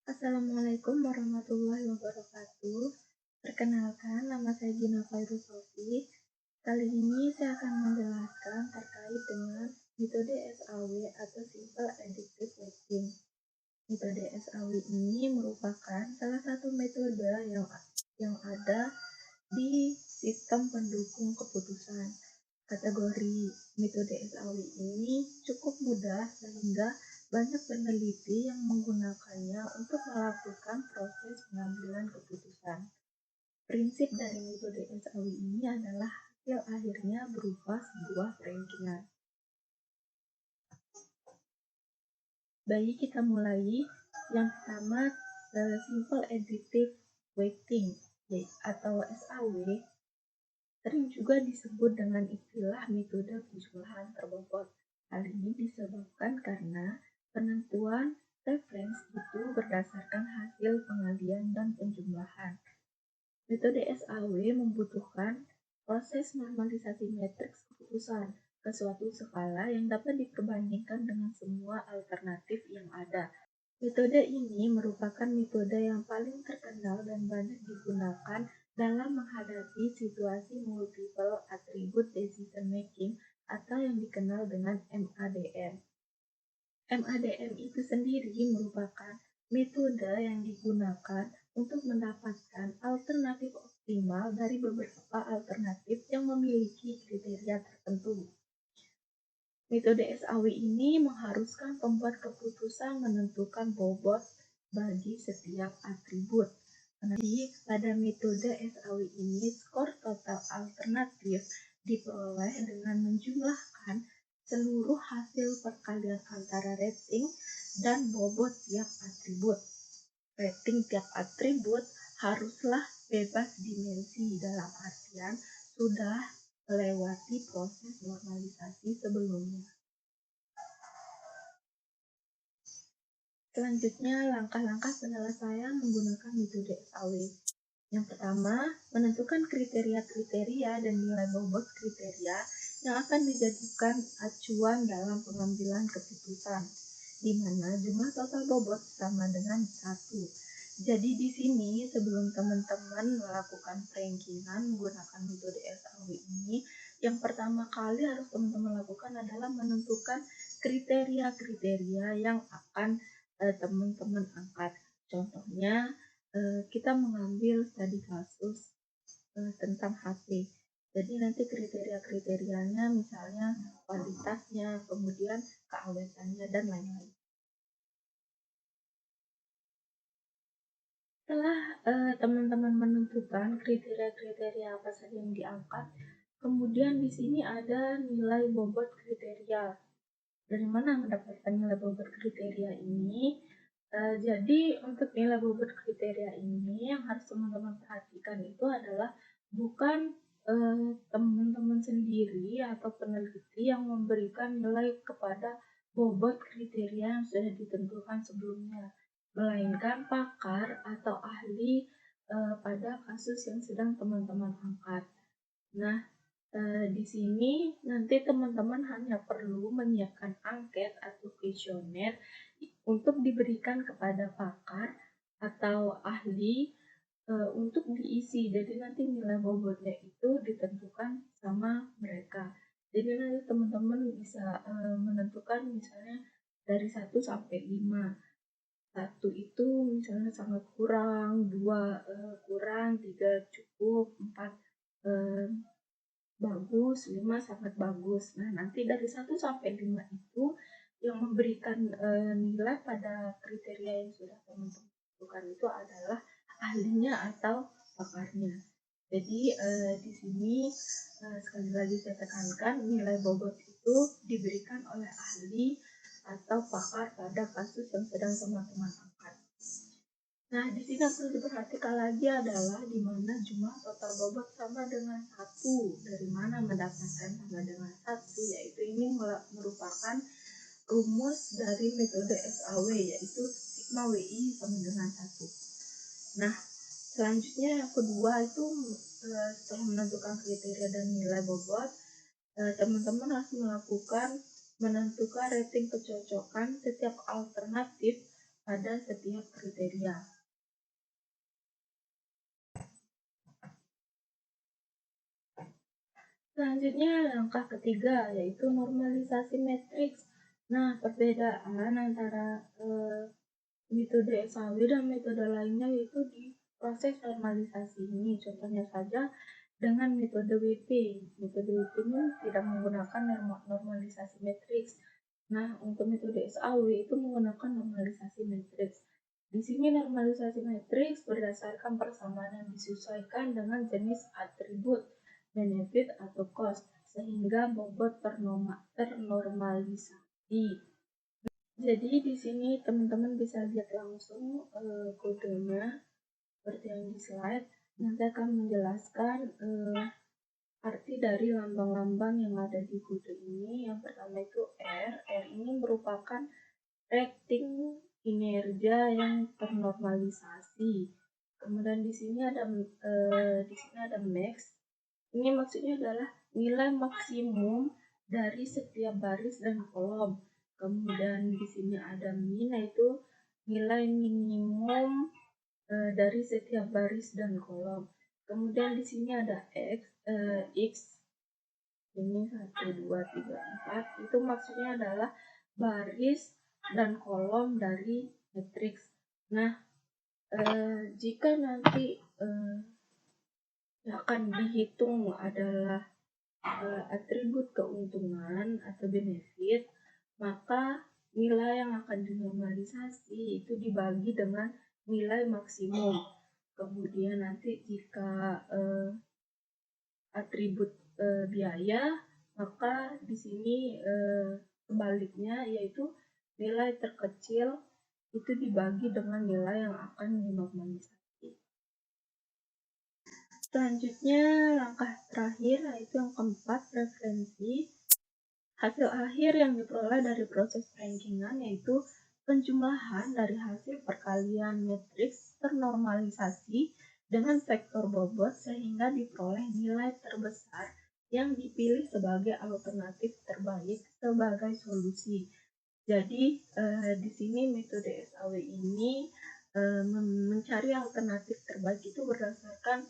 Assalamualaikum warahmatullahi wabarakatuh. Perkenalkan, nama saya Gina Khairul Sofi. Kali ini saya akan menjelaskan terkait dengan metode SAW atau Simple Additive Weighting. Metode SAW ini merupakan salah satu metode yang ada di sistem pendukung keputusan. Kategori metode SAW ini cukup mudah sehingga banyak peneliti yang menggunakannya untuk melakukan proses pengambilan keputusan. Prinsip dari metode SAW ini adalah hasil akhirnya berupa sebuah rankingan. Baik, kita mulai. Yang pertama, Simple Additive Weighting atau SAW sering juga disebut dengan istilah metode penjumlahan terbobot. Hal ini disebabkan karena penentuan reference itu berdasarkan hasil pengalian dan penjumlahan. Metode SAW membutuhkan proses normalisasi matriks keputusan ke suatu skala yang dapat diperbandingkan dengan semua alternatif yang ada. Metode ini merupakan metode yang paling terkenal dan banyak digunakan dalam menghadapi situasi multiple attribute decision making atau yang dikenal dengan MADM. MADM itu sendiri merupakan metode yang digunakan untuk mendapatkan alternatif optimal dari beberapa alternatif yang memiliki kriteria tertentu. Metode SAW ini mengharuskan pembuat keputusan menentukan bobot bagi setiap atribut. Jadi, pada metode SAW ini, skor total alternatif diperoleh dengan menjumlahkan seluruh hasil perkalian antara rating dan bobot tiap atribut. Rating tiap atribut haruslah bebas dimensi, dalam artian sudah melewati proses normalisasi sebelumnya. Selanjutnya, langkah-langkah penyelesaian menggunakan metode SAW. Yang pertama, menentukan kriteria-kriteria dan nilai bobot kriteria yang akan dijadikan acuan dalam pengambilan keputusan, di mana jumlah total bobot sama dengan 1. Jadi di sini sebelum teman-teman melakukan rankingan menggunakan metode SAW ini, yang pertama kali harus teman-teman lakukan adalah menentukan kriteria-kriteria yang akan teman-teman angkat. Contohnya, kita mengambil studi kasus tentang HP. Jadi nanti kriteria-kriterianya misalnya kualitasnya, kemudian keawetannya, dan lain-lain. Setelah teman-teman menentukan kriteria-kriteria apa saja yang diangkat, kemudian di sini ada nilai bobot kriteria. Dari mana mendapatkan nilai bobot kriteria ini? Jadi untuk nilai bobot kriteria ini yang harus teman-teman perhatikan itu adalah bukan teman-teman sendiri atau peneliti yang memberikan nilai kepada bobot kriteria yang sudah ditentukan sebelumnya, melainkan pakar atau ahli pada kasus yang sedang teman-teman angkat. Nah, di sini nanti teman-teman hanya perlu menyiapkan angket atau kuesioner untuk diberikan kepada pakar atau ahli untuk diisi. Jadi nanti nilai bobotnya itu ditentukan sama mereka. Jadi nanti teman-teman bisa menentukan misalnya dari 1 sampai 5. 1 itu misalnya sangat kurang, 2 kurang, 3 cukup, 4 bagus, 5 sangat bagus. Nah, nanti dari 1 sampai 5 itu yang memberikan nilai pada kriteria yang sudah teman-teman tentukan itu adalah ahlinya atau pakarnya. Jadi di sini sekali lagi saya tekankan nilai bobot itu diberikan oleh ahli atau pakar pada kasus yang sedang teman-teman angkat. Nah, di sini yang perlu diperhatikan lagi adalah di mana jumlah total bobot sama dengan 1. Dari mana mendapatkan sama dengan 1? Yaitu ini merupakan rumus dari metode SAW, yaitu sigma WI sama dengan 1. Nah, selanjutnya yang kedua itu setelah menentukan kriteria dan nilai bobot, teman-teman harus menentukan rating kecocokan setiap alternatif pada setiap kriteria. Selanjutnya langkah ketiga yaitu normalisasi matriks. Nah, perbedaan antara metode SAW dan metode lainnya yaitu di proses normalisasi ini. Contohnya saja dengan metode WP. Metode WP ini tidak menggunakan normalisasi matriks. Nah, untuk metode SAW itu menggunakan normalisasi matriks. Di sini normalisasi matriks berdasarkan persamaan yang disesuaikan dengan jenis atribut, benefit atau cost, sehingga bobot ternormalisasi. Jadi di sini teman-teman bisa lihat langsung kodenya seperti yang di slide. Nanti akan menjelaskan arti dari lambang-lambang yang ada di kode ini. Yang pertama itu R. R ini merupakan rating kinerja yang ternormalisasi. Kemudian di sini ada max. Ini maksudnya adalah nilai maksimum dari setiap baris dan kolom. Kemudian di sini ada min, yaitu nilai minimum dari setiap baris dan kolom. Kemudian di sini ada x, ini 1, 2, 3, 4. Itu maksudnya adalah baris dan kolom dari matriks. Nah, jika nanti akan dihitung adalah atribut keuntungan atau benefit, maka nilai yang akan dinormalisasi itu dibagi dengan nilai maksimum. Kemudian nanti jika atribut biaya, maka di sini sebaliknya, yaitu nilai terkecil itu dibagi dengan nilai yang akan dinormalisasi. Selanjutnya langkah terakhir yaitu yang keempat, referensi. Hasil akhir yang diperoleh dari proses rankingan yaitu penjumlahan dari hasil perkalian matriks ternormalisasi dengan vektor bobot sehingga diperoleh nilai terbesar yang dipilih sebagai alternatif terbaik sebagai solusi. Jadi di sini metode SAW ini mencari alternatif terbaik itu berdasarkan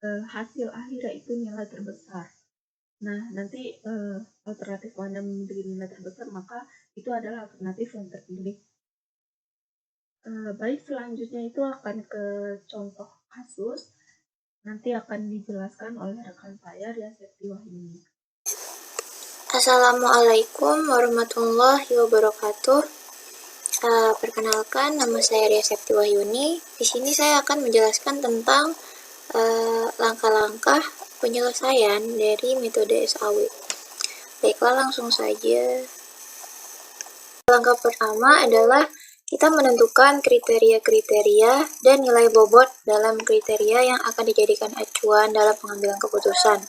hasil akhir yaitu nilai terbesar. Nah, nanti alternatif mana memiliki nilai terbesar, maka itu adalah alternatif yang terpilih. Baik, selanjutnya itu akan ke contoh kasus. Nanti akan dijelaskan oleh rekan saya, Ria Septi Wahyuni. Assalamualaikum warahmatullahi wabarakatuh. Perkenalkan, nama saya Ria Septi Wahyuni. Di sini saya akan menjelaskan tentang langkah-langkah penyelesaian dari metode SAW. Baiklah, langsung saja. Langkah pertama adalah kita menentukan kriteria-kriteria dan nilai bobot dalam kriteria yang akan dijadikan acuan dalam pengambilan keputusan.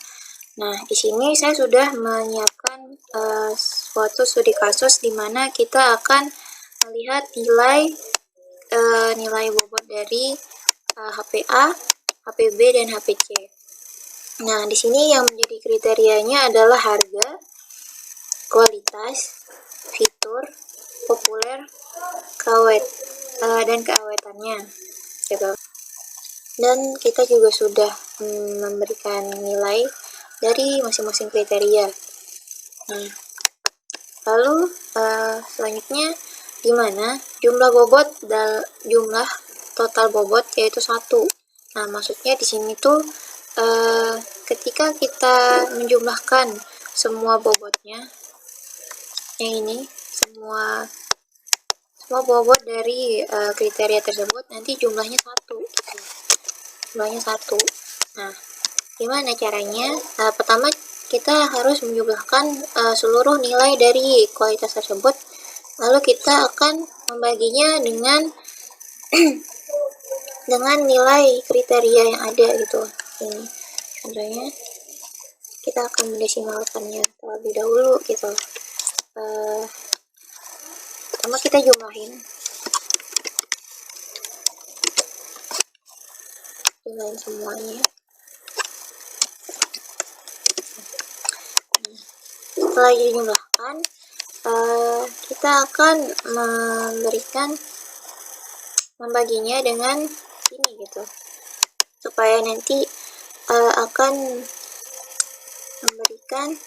Nah, di sini saya sudah menyiapkan suatu studi kasus di mana kita akan melihat nilai bobot dari HPA, HPB, dan HPC. Nah, di sini yang menjadi kriterianya adalah harga, kualitas, fitur, populer, dan keawetannya, gitu. Dan kita juga sudah memberikan nilai dari masing-masing kriteria. Nah, lalu selanjutnya di mana jumlah total bobot yaitu 1. Nah, maksudnya di sini tuh ketika kita menjumlahkan semua bobotnya, yang ini semua bobot dari kriteria tersebut nanti jumlahnya 1 gitu. Jumlahnya 1. Nah, gimana caranya? Pertama kita harus menjumlahkan seluruh nilai dari kualitas tersebut, lalu kita akan membaginya dengan dengan nilai kriteria yang ada gitu. Ini contohnya kita akan mendesimalkannya terlebih dahulu gitu. Pertama kita jumlahin semuanya. Setelah dijumlahkan, kita akan memberikan membaginya dengan ini gitu, supaya nanti akan memberikan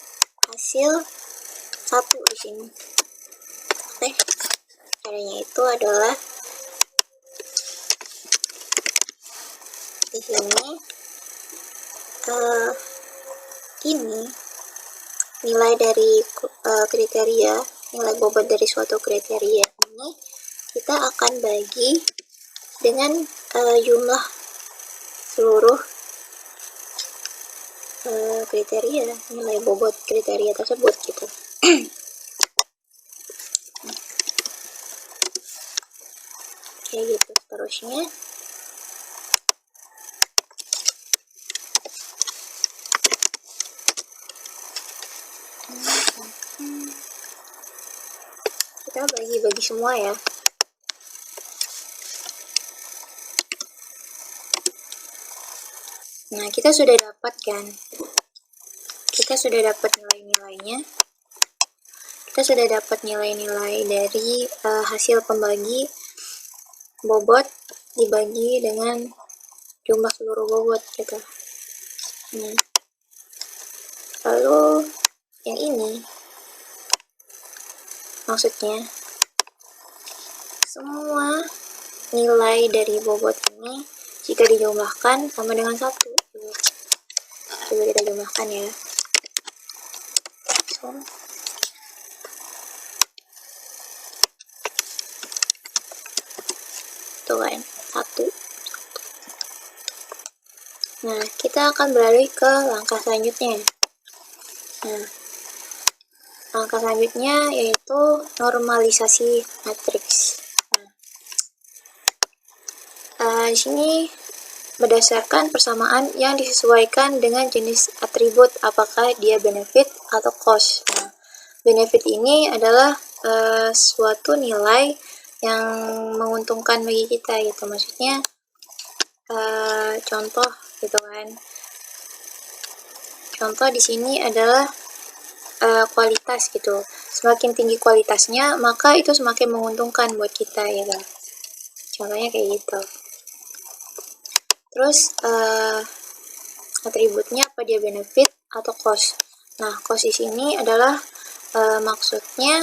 hasil 1 di sini. Oke, caranya itu adalah di sini ini nilai dari kriteria, nilai bobot dari suatu kriteria ini kita akan bagi dengan jumlah seluruh kriteria, nilai bobot kriteria tersebut gitu. Kayak gitu seterusnya. Kita bagi-bagi semua ya. Nah, kita sudah dapat kan? Kita sudah dapat nilai-nilainya. Kita sudah dapat nilai-nilai dari hasil pembagi bobot dibagi dengan jumlah seluruh bobot gitu. Nah, lalu yang ini maksudnya semua nilai dari bobot ini jika dijumlahkan sama dengan 1. Coba kita jumlahkan ya. Tuh kan, 1. Nah, kita akan beralih ke langkah selanjutnya. Nah, langkah selanjutnya yaitu normalisasi matriks. Di sini berdasarkan persamaan yang disesuaikan dengan jenis atribut, apakah dia benefit atau cost. Nah, benefit ini adalah suatu nilai yang menguntungkan bagi kita gitu, maksudnya contoh gitu kan. Contoh di sini adalah kualitas gitu. Semakin tinggi kualitasnya, maka itu semakin menguntungkan buat kita gitu. Contohnya kayak gitu. Terus atributnya apa, dia benefit atau cost. Nah, cost di sini adalah maksudnya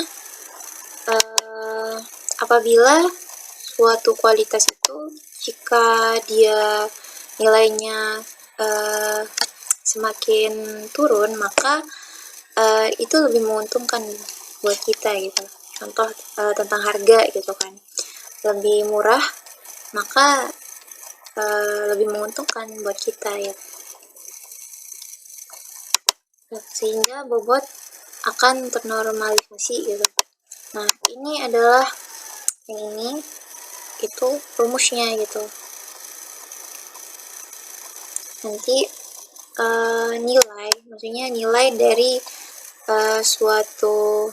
apabila suatu kualitas itu jika dia nilainya semakin turun, maka itu lebih menguntungkan buat kita gitu. Contoh tentang harga gitu kan, lebih murah maka lebih menguntungkan buat kita ya, sehingga bobot akan ternormalisasi gitu. Nah, ini adalah yang ini itu rumusnya gitu. Nanti nilai, maksudnya nilai dari suatu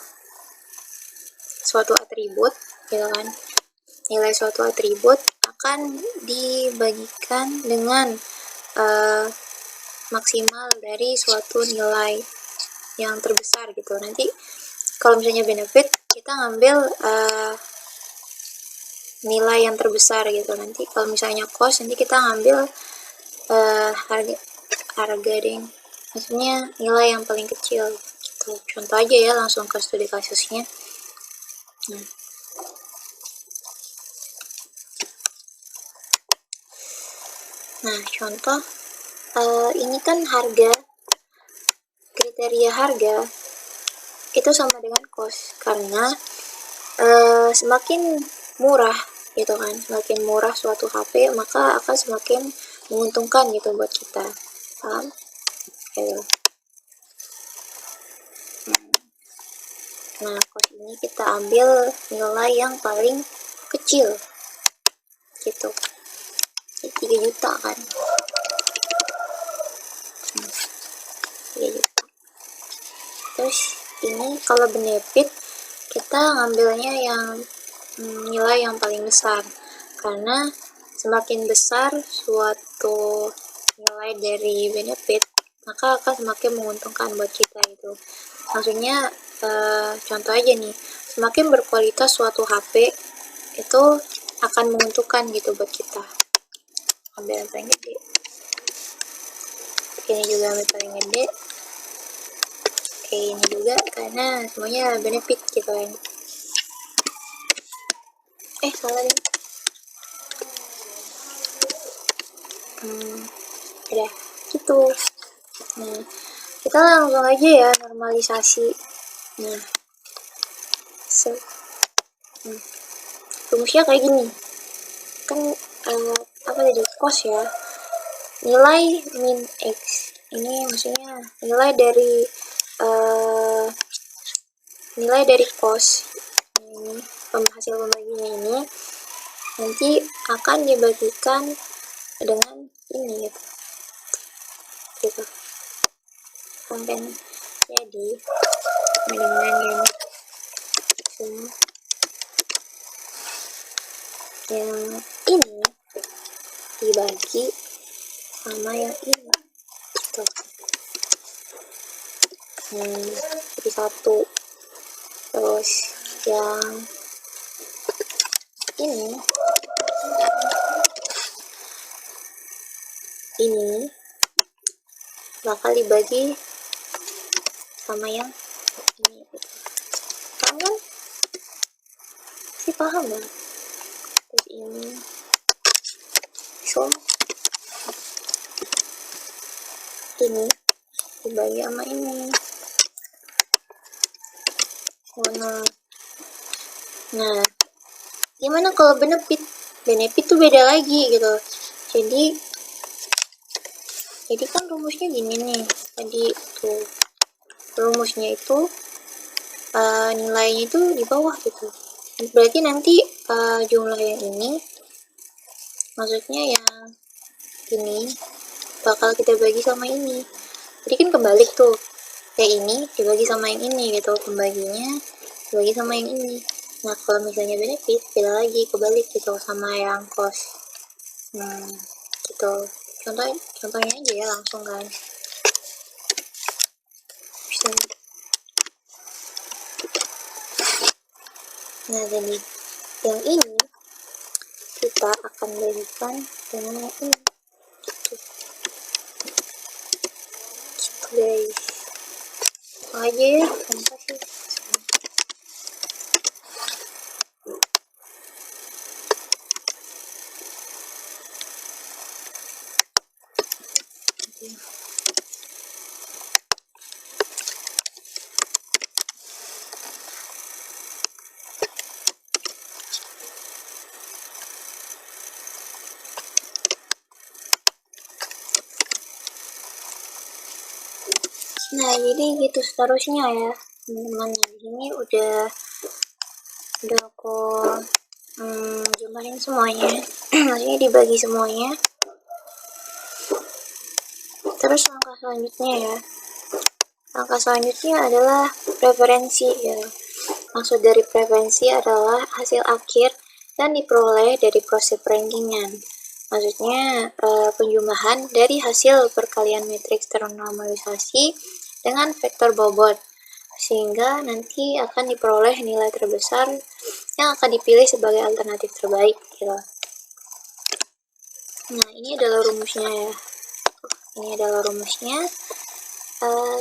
atribut gitu kan, nilai suatu atribut akan dibagikan dengan maksimal dari suatu nilai yang terbesar gitu. Nanti kalau misalnya benefit, kita ngambil nilai yang terbesar gitu. Nanti kalau misalnya cost, nanti kita ngambil harga deh, maksudnya nilai yang paling kecil gitu. Contoh aja ya, langsung ke studi kasusnya. Nah, contoh ini kan harga, kriteria harga itu sama dengan cost, karena semakin murah gitu kan, semakin murah suatu HP maka akan semakin menguntungkan gitu buat kita, paham? Gitu. Nah, cost ini kita ambil nilai yang paling kecil gitu, 3 juta kan, 3 juta. Terus ini kalau benefit kita ngambilnya yang nilai yang paling besar, karena semakin besar suatu nilai dari benefit maka akan semakin menguntungkan buat kita itu. Maksudnya contoh aja nih, semakin berkualitas suatu HP itu akan menguntungkan gitu buat kita. Ambil yang paling gede, ini juga ambil paling gede, oke ini juga, karena semuanya benefit gitu kan. Salah deh. Udah gitu. Nah, kita langsung aja ya normalisasi. Nah, rumusnya kayak gini kan, apa tadi, cos ya, nilai min x ini maksudnya nilai dari cos ini, hasil pembaginya ini nanti akan dibagikan dengan ini gitu sampai jadi dengan yang ini dibagi sama yang ini gitu. Jadi 1, terus yang ini bakal dibagi sama yang ini gitu. Paham kan? Paham ya? Terus ini ini dibagi sama ini. Nah, gimana kalau benefit tuh beda lagi gitu. Jadi kan rumusnya gini nih, tadi tuh rumusnya itu nilainya itu di bawah gitu. Berarti nanti jumlah yang ini, maksudnya yang ini bakal kita bagi sama ini. Jadi kan kebalik tuh, yang ini dibagi sama yang ini gitu, pembaginya dibagi sama yang ini. Nah kalau misalnya benefit beda lagi, kebalik gitu sama yang cost. Gitu. Contohnya aja ya langsung kan. Nah jadi yang ini kita akan bagikan dengan yang ini gitu guys. Aja ya, kenapa sih? Nah jadi gitu seterusnya ya teman-teman. Di sini udah aku jumlahin semuanya maksudnya dibagi semuanya. Terus langkah selanjutnya adalah preferensi ya. Maksud dari preferensi adalah hasil akhir yang diperoleh dari proses perankingan. Maksudnya penjumlahan dari hasil perkalian matriks ternormalisasi dengan vektor bobot, sehingga nanti akan diperoleh nilai terbesar yang akan dipilih sebagai alternatif terbaik gitu. Nah ini adalah rumusnya ya.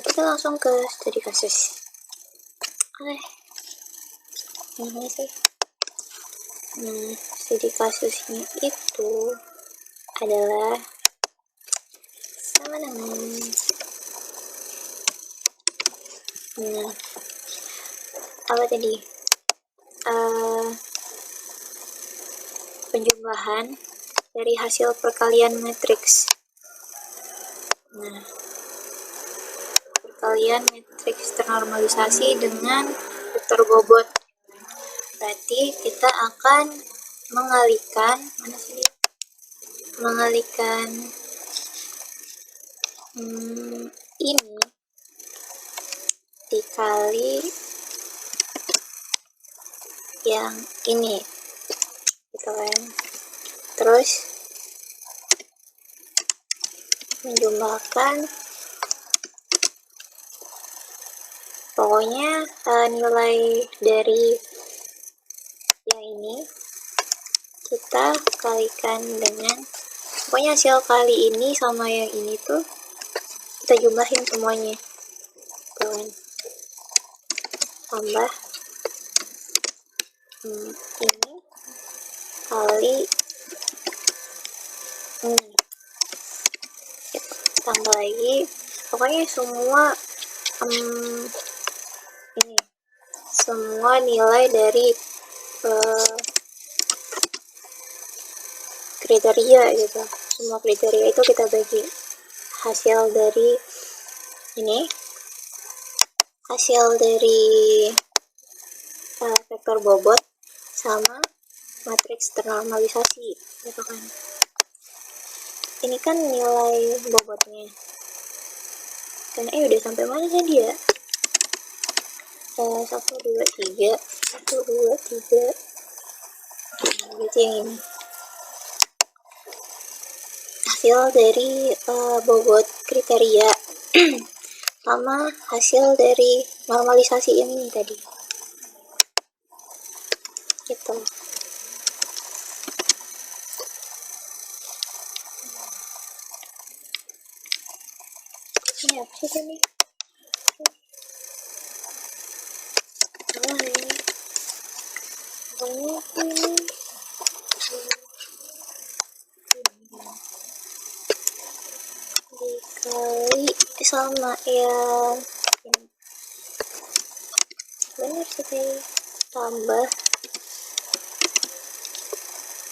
Kita langsung ke studi kasus. Ini sih. Nah studi kasusnya itu adalah sama dengan apa tadi, penjumlahan dari hasil perkalian matriks. Nah perkalian matriks ternormalisasi dengan vektor bobot, berarti kita akan mengalihkan ini dikali yang ini gitu kan. Terus menjumlahkan pokoknya nilai dari yang ini kita kalikan dengan, pokoknya hasil kali ini sama yang ini tuh kita jumlahin semuanya, kawan. Tambah ini kali ini, tambah lagi, pokoknya semua ini semua nilai dari kriteria gitu. Semua kriteria itu kita bagi hasil dari ini, hasil dari vektor bobot sama matriks ternormalisasi gitu kan. Ini kan nilai bobotnya kan, udah sampai mana tadi ya? 1, 2, 3 berarti yang ini hasil dari bobot kriteria sama hasil dari normalisasi ini tadi gitu. Ini apa sih tadi? Ini dikali sama yang ini, bener sih tadi, tambah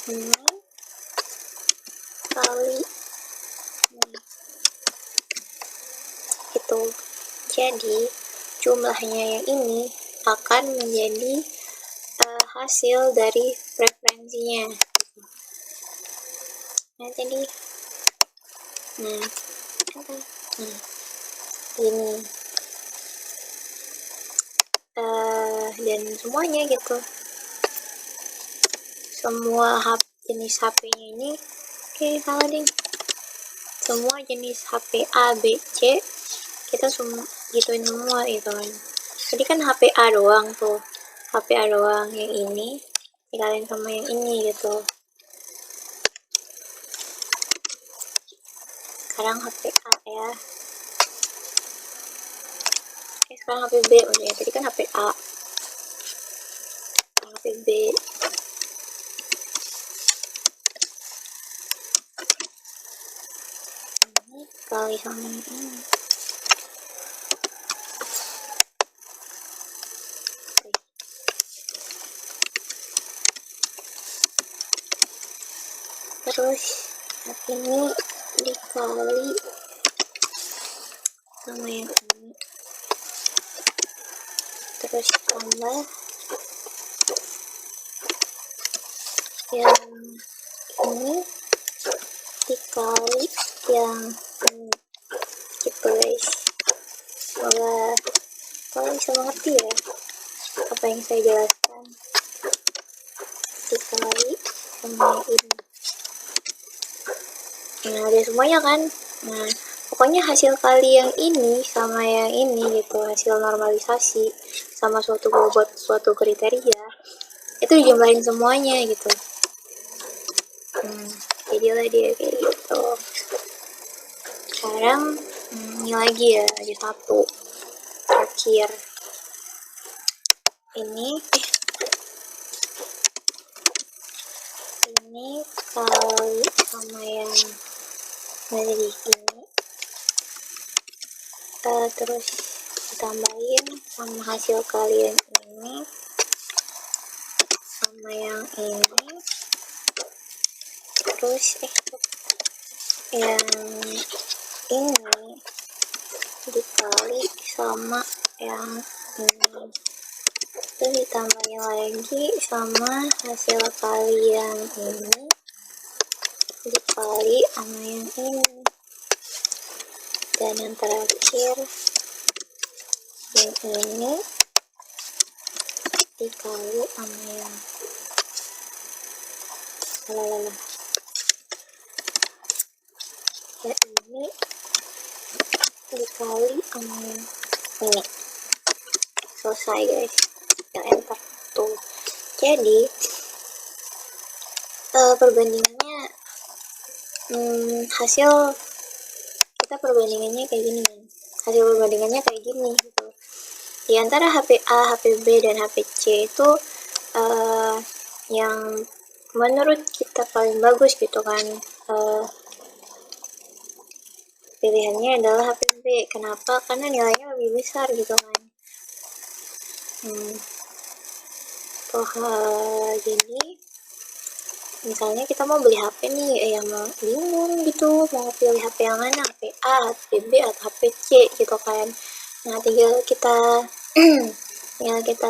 ini kali ini gitu. Jadi jumlahnya yang ini akan menjadi hasil dari preferensinya. Nah tadi, ini dan semuanya gitu, semua jenis HP-nya ini, salah ding, semua jenis HP A, B, C kita semua gituin semua gitu kan. Jadi kan HP A doang tuh, HP A doang, yang ini dikaliin sama yang ini gitu. Sekarang HP A ya, sekarang HP B maksudnya. Tadi kan HP A, sekarang HP B. Ini kali sama ini. Terus ini dikali sama yang ini, terus tambah yang ini dikali yang ini gitu guys. Semoga kalian bisa mengerti ya apa yang saya jelaskan. Dikali sama yang ini, nah ada semuanya kan. Nah pokoknya hasil kali yang ini sama yang ini gitu, hasil normalisasi sama suatu bobot suatu kriteria itu dijumlahin semuanya gitu. Jadilah dia kayak gitu. Sekarang ini lagi ya, ada satu terakhir ini kali sama yang ada di sini, terus ditambahin sama hasil kalian ini sama yang ini, terus yang ini dikali sama yang ini, terus ditambahin lagi sama hasil kali yang ini dikali sama yang ini, dan yang terakhir yang ini dikali sama yang ini dikali sama yang ini. Selesai guys, tinggal enter tuh. Jadi perbandingannya hasil kita perbandingannya kayak gini kan. Hasil perbandingannya kayak gini gitu. Di antara HP A, HP B, dan HP C itu yang menurut kita paling bagus gitu kan, pilihannya adalah HP B. Kenapa? Karena nilainya lebih besar gitu kan. Jadi misalnya kita mau beli HP nih, yang mau bingung gitu mau pilih HP yang mana, HP A, HP B, atau HP C gitu kan. Nah, tinggal kita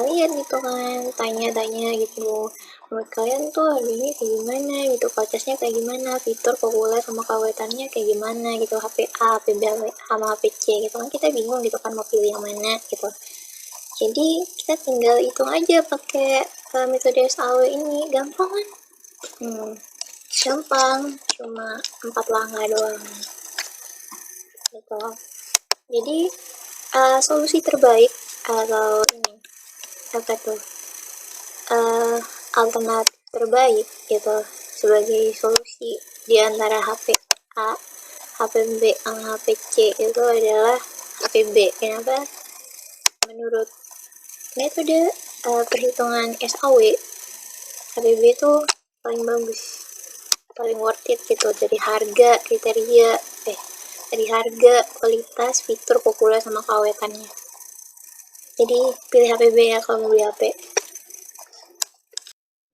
lihat gitu kan, tanya-tanya gitu, menurut kalian tuh harganya kayak gimana gitu, kualitasnya kayak gimana, fitur populer sama kawetannya kayak gimana gitu, HP A, HP B, sama HP C gitu kan. Kita bingung gitu kan mau pilih yang mana gitu. Jadi kita tinggal hitung aja pakai metode SAW ini, gampang kan? Gampang, cuma 4 langkah doang gitu. Jadi solusi terbaik atau ini apa tuh, alternatif terbaik gitu sebagai solusi di antara HP A, HP B, sama HP C itu adalah HP B. Kenapa? Menurut metode perhitungan SAW, HP B itu paling bagus, paling worth it gitu dari harga, kriteria, dari harga, kualitas, fitur, populer, sama keawetannya. Jadi pilih HP B ya kalau mau beli HP.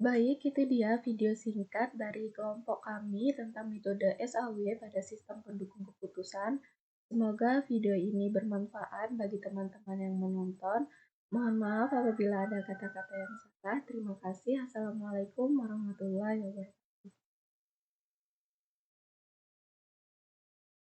Baik, itu dia video singkat dari kelompok kami tentang metode SAW pada sistem pendukung keputusan. Semoga video ini bermanfaat bagi teman-teman yang menonton. Mohon maaf apabila ada kata-kata yang salah. Terima kasih. Assalamualaikum warahmatullahi wabarakatuh.